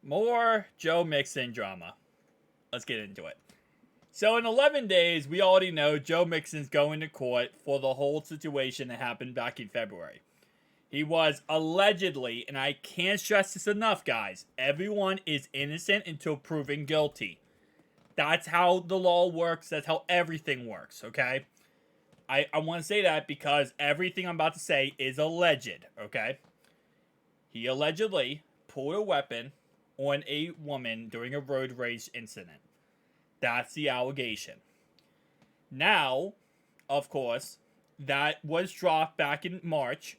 More Joe Mixon drama. Let's get into it. So, in 11 days, we already know Joe Mixon's going to court for the whole situation that happened back in February. He was allegedly, and I can't stress this enough, guys, everyone is innocent until proven guilty. That's how the law works. That's how everything works, okay? I want to say that because everything I'm about to say is alleged, okay? He allegedly pulled a weapon on a woman during a road rage incident. That's the allegation. Now, of course, that was dropped back in March,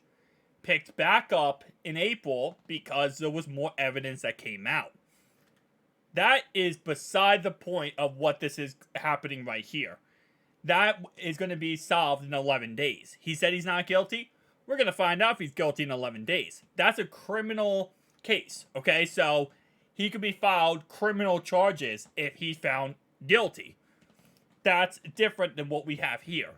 picked back up in April because there was more evidence that came out. That is beside the point of what this is happening right here. That is going to be solved in 11 days. He said he's not guilty. We're going to find out if he's guilty in 11 days. That's a criminal case, okay? So he could be filed criminal charges if he's found guilty. That's different than what we have here.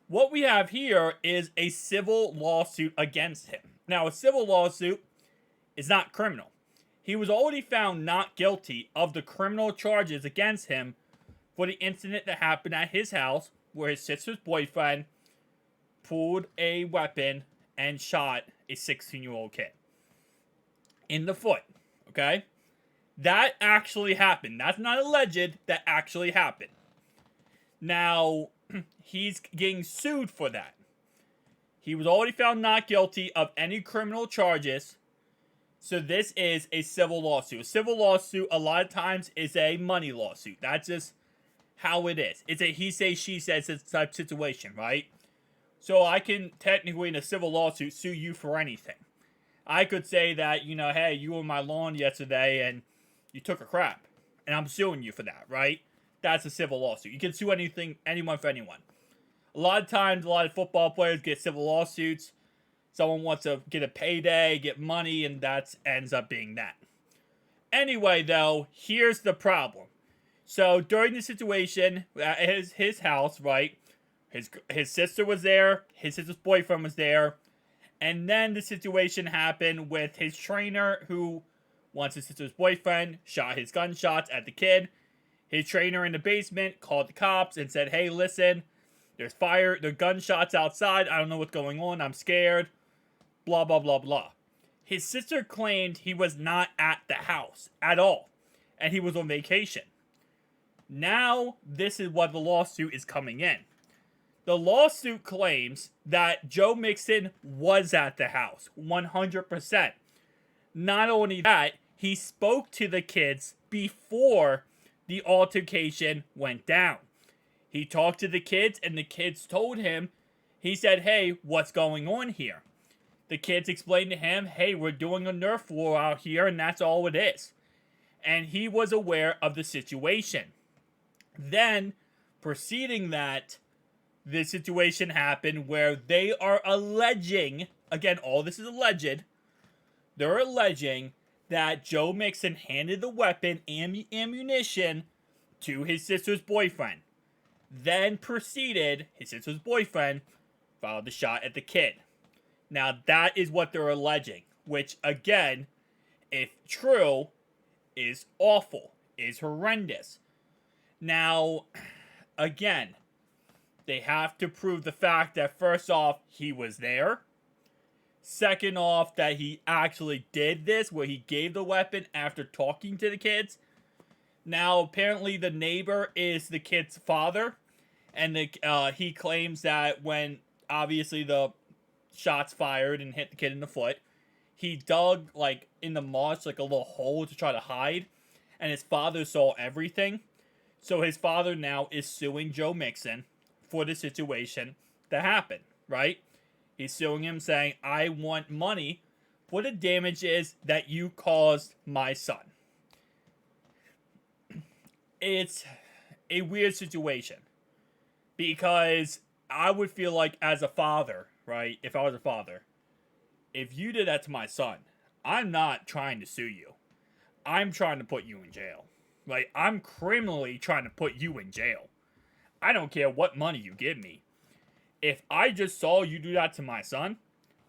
What we have here is a civil lawsuit against him. Now, a civil lawsuit is not criminal. He was already found not guilty of the criminal charges against him for the incident that happened at his house where his sister's boyfriend pulled a weapon and shot a 16-year-old kid in the foot, okay? That actually happened. That's not alleged. That actually happened. Now, he's getting sued for that. He was already found not guilty of any criminal charges. So this is a civil lawsuit. A civil lawsuit, a lot of times, is a money lawsuit. That's just how it is. It's a he say, she says type situation, right? So I can technically, in a civil lawsuit, sue you for anything. I could say that, hey, you were on my lawn yesterday and you took a crap. And I'm suing you for that, right? That's a civil lawsuit. You can sue anyone for anyone. A lot of times, a lot of football players get civil lawsuits. Someone wants to get a payday, get money, and that ends up being that. Anyway, though, here's the problem. So, during the situation at his house, right, his sister was there, his sister's boyfriend was there, and then the situation happened with his trainer who, once his sister's boyfriend shot his gunshots at the kid, his trainer in the basement called the cops and said, hey, listen, there's gunshots outside, I don't know what's going on, I'm scared, blah, blah, blah, blah. His sister claimed he was not at the house at all, and he was on vacation. Now, this is what the lawsuit is coming in. The lawsuit claims that Joe Mixon was at the house, 100%. Not only that, he spoke to the kids before the altercation went down. He talked to the kids, and the kids told him, he said, hey, what's going on here? The kids explained to him, hey, we're doing a Nerf war out here, and that's all it is. And he was aware of the situation. Then, preceding that, the situation happened where they are alleging, again, all this is alleged, they're alleging that Joe Mixon handed the weapon and ammunition to his sister's boyfriend. Then proceeded, his sister's boyfriend fired the shot at the kid. Now, that is what they're alleging, which, again, if true, is awful, is horrendous. Now, again, they have to prove the fact that, first off, he was there. Second off, that he actually did this, where he gave the weapon after talking to the kids. Now, apparently, the neighbor is the kid's father, and he claims that when, obviously, the shots fired and hit the kid in the foot, he dug, in the moss, a little hole to try to hide, and his father saw everything. So his father now is suing Joe Mixon for the situation that happened, right? He's suing him saying, I want money for the damages that you caused my son. It's a weird situation because I would feel like as a father, right? If I was a father, if you did that to my son, I'm not trying to sue you. I'm trying to put you in jail. I'm criminally trying to put you in jail. I don't care what money you give me. If I just saw you do that to my son,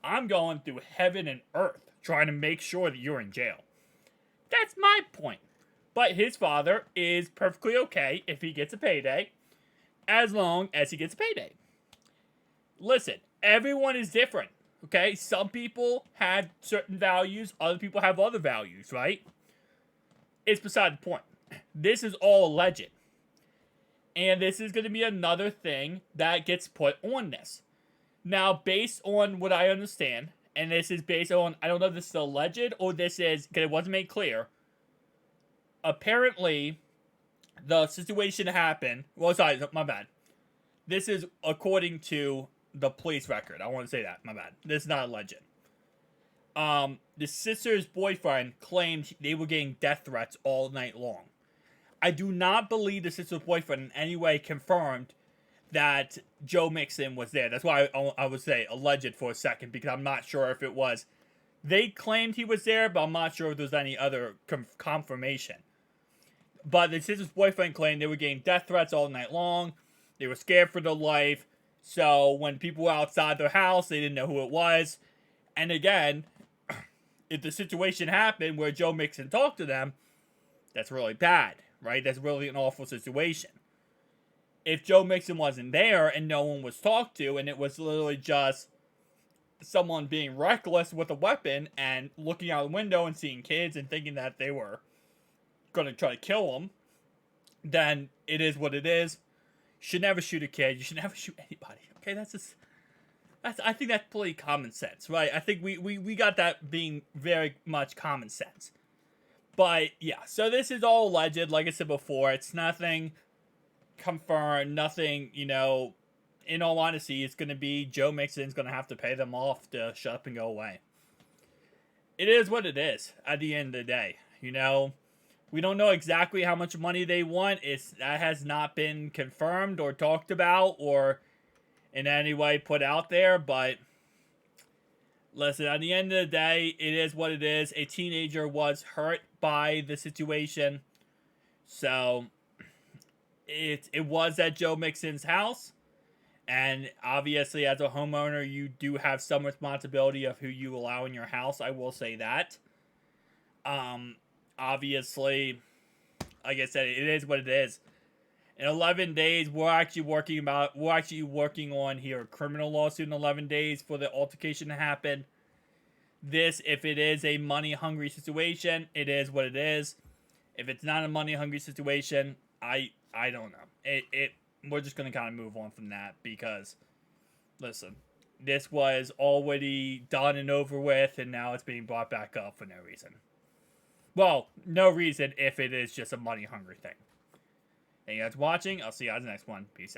I'm going through heaven and earth trying to make sure that you're in jail. That's my point. But his father is perfectly okay if he gets a payday, as long as he gets a payday. Listen, everyone is different, okay? Some people had certain values, other people have other values, right? It's beside the point. This is all alleged. And this is going to be another thing that gets put on this. Now, based on what I understand, and this is based on, I don't know if this is alleged or this is, because it wasn't made clear. Apparently, the situation happened. Well, sorry, my bad. This is according to the police record. I want to say that. My bad. This is not alleged. The sister's boyfriend claimed they were getting death threats all night long. I do not believe the sister's boyfriend in any way confirmed that Joe Mixon was there. That's why I would say alleged for a second, because I'm not sure if it was. They claimed he was there, but I'm not sure if there was any other confirmation. But the sister's boyfriend claimed they were getting death threats all night long. They were scared for their life. So when people were outside their house, they didn't know who it was. And again, if the situation happened where Joe Mixon talked to them, that's really bad, right? That's really an awful situation. If Joe Mixon wasn't there and no one was talked to, and it was literally just someone being reckless with a weapon and looking out the window and seeing kids and thinking that they were going to try to kill them, then it is what it is. You should never shoot a kid. You should never shoot anybody. Okay, I think that's pretty common sense, right? I think we got that being very much common sense. But yeah, so this is all alleged. Like I said before, it's nothing confirmed, nothing, in all honesty, it's going to be Joe Mixon's going to have to pay them off to shut up and go away. It is what it is at the end of the day. We don't know exactly how much money they want. That has not been confirmed or talked about or in any way put out there, but listen, at the end of the day, it is what it is. A teenager was hurt by the situation. So it was at Joe Mixon's house. And obviously, as a homeowner, you do have some responsibility of who you allow in your house. I will say that. Obviously, like I said, it is what it is. In 11 days, we're actually working on here a criminal lawsuit in 11 days for the altercation to happen. This, if it is a money-hungry situation, it is what it is. If it's not a money-hungry situation, I don't know. We're just going to kind of move on from that because, listen, this was already done and over with, and now it's being brought back up for no reason. Well, no reason if it is just a money-hungry thing. Thank you guys for watching. I'll see you guys in the next one. Peace out.